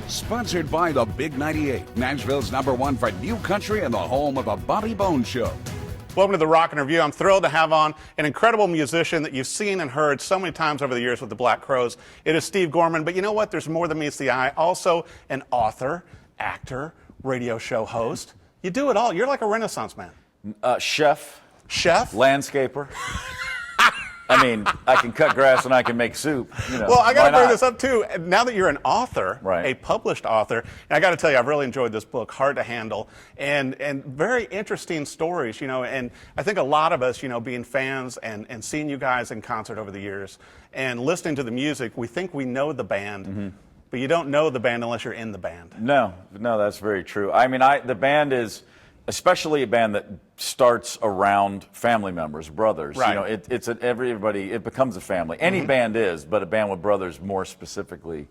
Sponsored by the Big 98, Nashville's #1 for new country and the home of the Bobby Bones Show. Welcome to the Rock and Review. I'm thrilled to have on an incredible musician that you've seen and heard so many times over the years with the Black Crowes. It is Steve Gorman, but you know what? There's more than meets the eye. Also an author, actor, radio show host. You do it all. You're like a Renaissance man. Chef. Chef? Landscaper. I mean, I can cut grass and I can make soup. You know, well, I got to bring this up, too. Now that you're an author, right, a published author, and I got to tell you, I've really enjoyed this book, hard to handle, and very interesting stories, you know, and I think a lot of us, you know, being fans and seeing you guys in concert over the years and listening to the music, we think we know the band, but you don't know the band unless you're in the band. No, that's very true. I mean, the band is, especially a band that starts around family members, brothers. Right. You know, everybody. It becomes a family. Any band is, but a band with brothers more specifically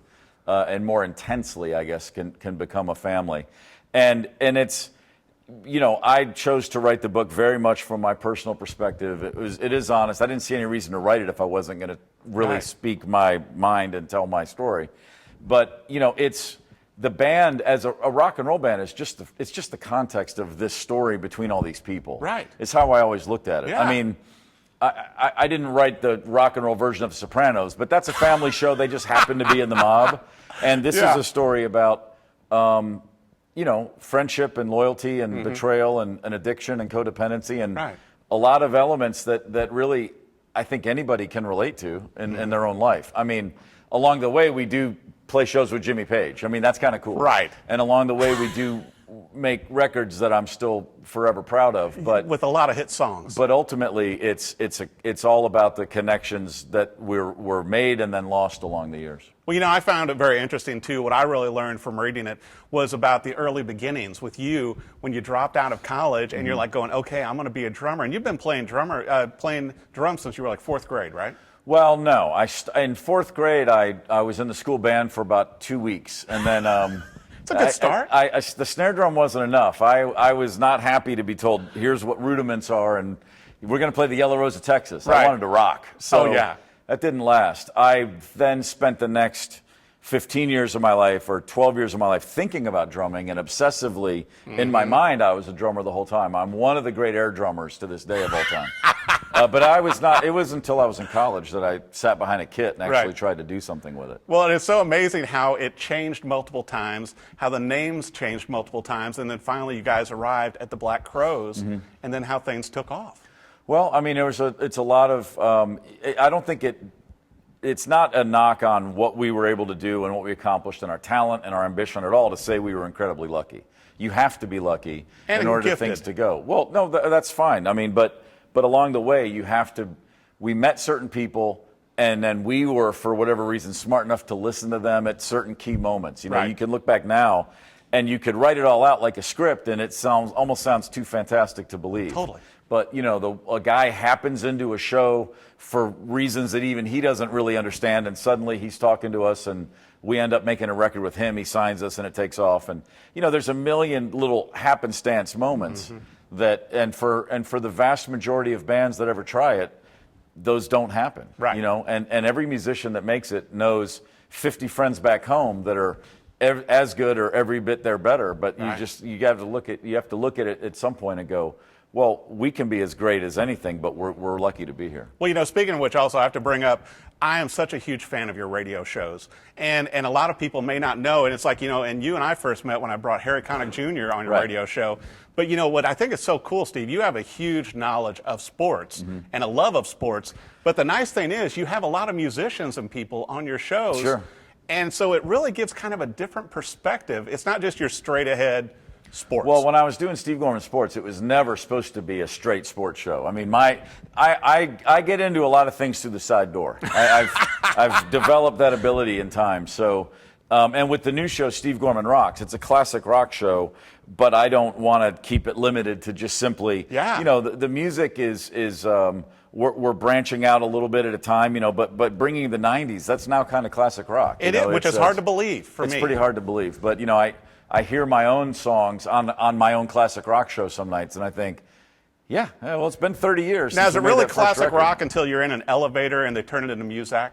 and more intensely, I guess, can become a family. And it's, you know, I chose to write the book very much from my personal perspective. It is honest. I didn't see any reason to write it if I wasn't going to really speak my mind and tell my story. But you know, the band as a rock and roll band is just the context of this story between all these people. Right. It's how I always looked at it. Yeah. I mean, I didn't write the rock and roll version of The Sopranos, but that's a family show. They just happen to be in the mob. And this is a story about, you know, friendship and loyalty and betrayal and addiction and codependency and a lot of elements that really I think anybody can relate to in their own life. I mean, along the way we do play shows with Jimmy Page. I mean, that's kind of cool. Right. And along the way, we do make records that I'm still forever proud of. But with a lot of hit songs. But ultimately, it's all about the connections that were made and then lost along the years. Well, you know, I found it very interesting, too. What I really learned from reading it was about the early beginnings with you when you dropped out of college and you're like going, okay, I'm going to be a drummer. And you've been playing drums since you were like 4th grade, right? Well, no. In 4th grade, I was in the school band for about 2 weeks, and then it's a good start. The snare drum wasn't enough. I was not happy to be told, here's what rudiments are, and we're going to play the Yellow Rose of Texas. Right. I wanted to rock. So that didn't last. I then spent the next 15 years of my life or 12 years of my life thinking about drumming, and obsessively in my mind I was a drummer the whole time. I'm one of the great air drummers to this day of all time. But I was not. It was until I was in college that I sat behind a kit and actually tried to do something with it. Well, it's so amazing how it changed multiple times, how the names changed multiple times, and then finally you guys arrived at the Black Crowes, and then how things took off. Well, I mean, it's a lot of. I don't think it's not a knock on what we were able to do and what we accomplished and our talent and our ambition at all to say we were incredibly lucky. You have to be lucky in order for things to go. Well, no, that's fine. I mean, but along the way, we met certain people, and then we were, for whatever reason, smart enough to listen to them at certain key moments. You know, you can look back now, and you could write it all out like a script, and it almost sounds too fantastic to believe. Totally. But, you know, a guy happens into a show for reasons that even he doesn't really understand, and suddenly he's talking to us, and we end up making a record with him. He signs us, and it takes off. And, you know, there's a million little happenstance moments that, and for the vast majority of bands that ever try it, those don't happen. Right. You know, and every musician that makes it knows 50 friends back home that are as good or every bit they're better. But you have to look at it at some point and go, well, we can be as great as anything, but we're lucky to be here. Well, you know, speaking of which, also I have to bring up, I am such a huge fan of your radio shows, and a lot of people may not know, and it's like, you know, and you and I first met when I brought Harry Connick Jr. on your radio show. But you know what I think is so cool, Steve, you have a huge knowledge of sports and a love of sports, but the nice thing is you have a lot of musicians and people on your shows. Sure. And so it really gives kind of a different perspective. It's not just your straight ahead sports. Well, when I was doing Steve Gorman Sports, it was never supposed to be a straight sports show. I mean, I get into a lot of things through the side door. I've developed that ability in time. So, and with the new show, Steve Gorman Rocks, it's a classic rock show, but I don't want to keep it limited to just simply, you know, the music is we're branching out a little bit at a time, you know, but bringing the 90s, that's now kind of classic rock. It is, which is hard to believe for me. It's pretty hard to believe, but you know, I hear my own songs on my own classic rock show some nights, and I think, yeah, well, it's been 30 years. Now, since is it we made really that first classic record. rock until you're in an elevator and they turn it into Muzak?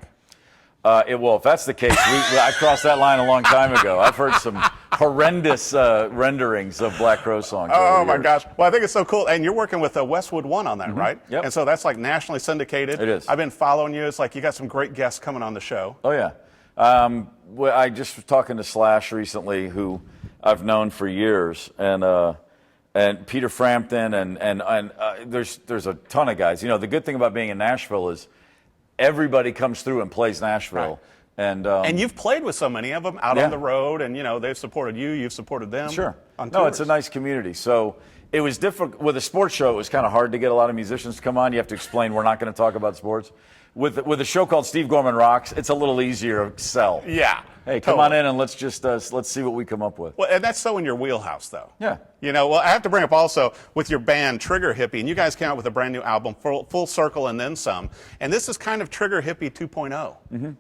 Well, if that's the case, I crossed that line a long time ago. I've heard some horrendous renderings of Black Crow songs. Oh, my gosh. Well, I think it's so cool. And you're working with Westwood One on that, right? Yep. And so that's like nationally syndicated. It is. I've been following you. It's like you got some great guests coming on the show. Oh, yeah. I just was talking to Slash recently, who I've known for years, and Peter Frampton, and there's a ton of guys. You know, the good thing about being in Nashville is everybody comes through and plays Nashville. Right. And you've played with so many of them out on the road, and you know they've supported you, you've supported them. Sure. On no, tours. it's a nice community. So it was difficult with a sports show. It was kind of hard to get a lot of musicians to come on. You have to explain we're not going to talk about sports. With a show called Steve Gorman Rocks, it's a little easier to sell. Yeah. Hey, come on in and let's just let's see what we come up with. Well, and that's so in your wheelhouse, though. Yeah. You know, well, I have to bring up also with your band Trigger Hippy, and you guys came out with a brand new album, Full Circle and Then Some, and this is kind of Trigger Hippy 2.0. Mm-hmm.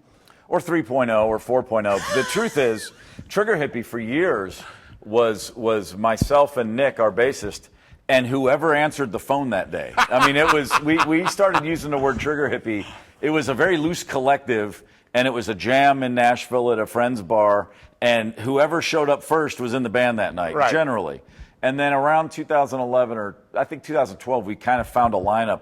Or 3.0 or 4.0. The truth is, Trigger Hippy for years was myself and Nick, our bassist, and whoever answered the phone that day. I mean, it was we started using the word Trigger Hippy. It was a very loose collective, and it was a jam in Nashville at a friend's bar, and whoever showed up first was in the band that night, generally. And then around 2011 or I think 2012, we kind of found a lineup.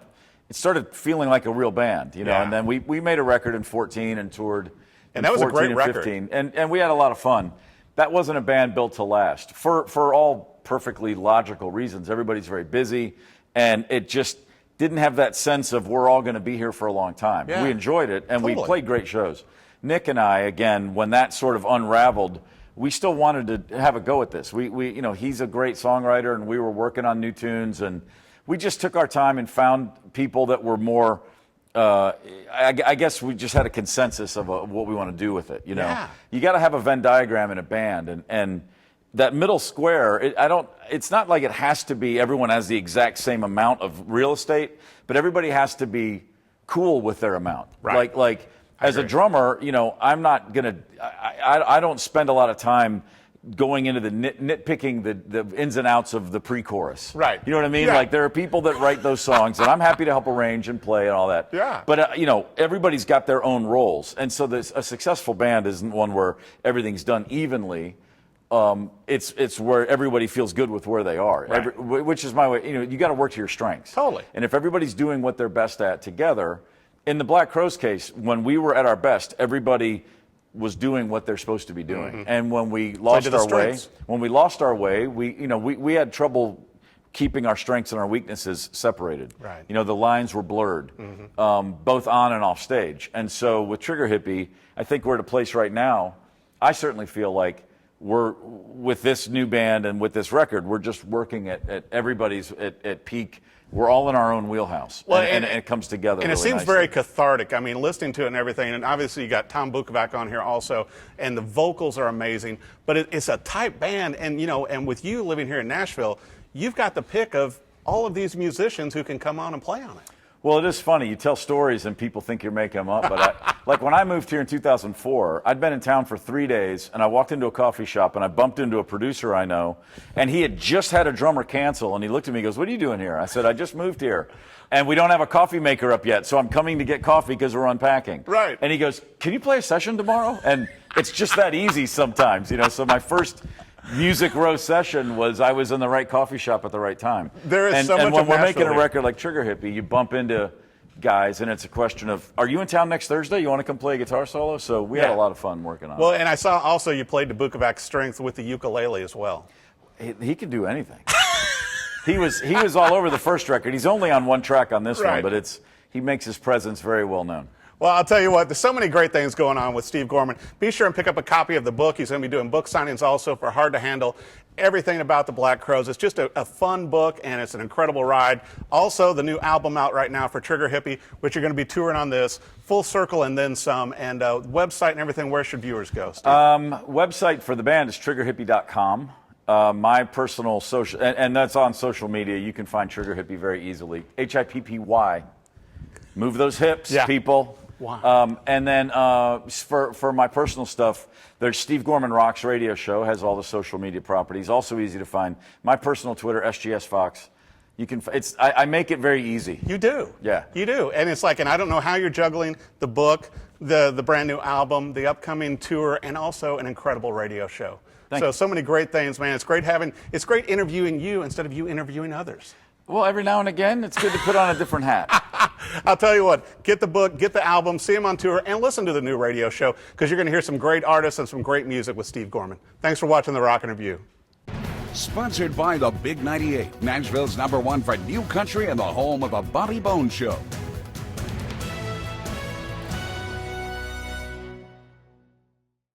It started feeling like a real band, you know. And then we made a record in 14 and toured. And that was a great record. 15, and we had a lot of fun. That wasn't a band built to last for all perfectly logical reasons. Everybody's very busy, and it just didn't have that sense of we're all going to be here for a long time. Yeah. We enjoyed it, and we played great shows. Nick and I, again, when that sort of unraveled, we still wanted to have a go at this. We you know, he's a great songwriter, and we were working on new tunes, and we just took our time and found people that were more. I guess we just had a consensus of what we want to do with it. You know, you got to have a Venn diagram in a band, and that middle square. It's not like it has to be everyone has the exact same amount of real estate, but everybody has to be cool with their amount. Right. Like as a drummer, you know, I'm not gonna. I don't spend a lot of time going into the nitpicking the ins and outs of the pre-chorus. Right. You know what I mean? Yeah. Like there are people that write those songs, and I'm happy to help arrange and play and all that. Yeah. But, you know, everybody's got their own roles. And so a successful band isn't one where everything's done evenly. It's where everybody feels good with where they are, which is my way. You know, you got to work to your strengths. Totally. And if everybody's doing what they're best at together, in the Black Crowes case, when we were at our best, everybody was doing what they're supposed to be doing. And when we lost our way, we had trouble keeping our strengths and our weaknesses separated. Right. You know, the lines were blurred, both on and off stage. And so with Trigger Hippy, I think we're at a place right now, I certainly feel like we're, with this new band and with this record, we're just working at everybody's at peak. We're all in our own wheelhouse, and it comes together. And really it seems nicely. very cathartic. I mean, listening to it and everything, and obviously you got Tom Bukovac on here also, and the vocals are amazing. But it's a tight band, and you know, and with you living here in Nashville, you've got the pick of all of these musicians who can come on and play on it. Well, it is funny. You tell stories and people think you're making them up. But like when I moved here in 2004, I'd been in town for 3 days, and I walked into a coffee shop, and I bumped into a producer I know, and he had just had a drummer cancel, and he looked at me and goes, "What are you doing here?" I said, "I just moved here, and we don't have a coffee maker up yet, so I'm coming to get coffee because we're unpacking." Right. And he goes, "Can you play a session tomorrow?" And it's just that easy sometimes, you know. So my first Music Row session was I was in the right coffee shop at the right time. There is so much and when of we're Nashville making a here. record like Trigger Hippy, you bump into guys, and it's a question of, are you in town next Thursday? You want to come play a guitar solo? So we had a lot of fun working on it. Well, and I saw also you played to Bukovac's strength with the ukulele as well. He can do anything. he was all over the first record. He's only on one track on this one, but he makes his presence very well known. Well, I'll tell you what, there's so many great things going on with Steve Gorman. Be sure and pick up a copy of the book. He's going to be doing book signings also for Hard to Handle. Everything about the Black Crowes. It's just a fun book, and it's an incredible ride. Also, the new album out right now for Trigger Hippy, which you're going to be touring on this, Full Circle and Then Some, and website and everything. Where should viewers go, Steve? Website for the band is triggerhippy.com. My personal social, and that's on social media. You can find Trigger Hippy very easily. Hippy. Move those hips, people. Wow. And then for my personal stuff, there's Steve Gorman Rocks radio show, has all the social media properties, also easy to find. My personal Twitter, SGS Fox. You can. I make it very easy. You do. Yeah. You do. And it's like, and I don't know how you're juggling the book, the brand new album, the upcoming tour, and also an incredible radio show. So many great things, man. It's great interviewing you instead of you interviewing others. Well, every now and again, it's good to put on a different hat. I'll tell you what, get the book, get the album, see him on tour, and listen to the new radio show, because you're going to hear some great artists and some great music with Steve Gorman. Thanks for watching The Rockin' Review. Sponsored by the Big 98, Nashville's #1 for new country and the home of the Bobby Bones Show.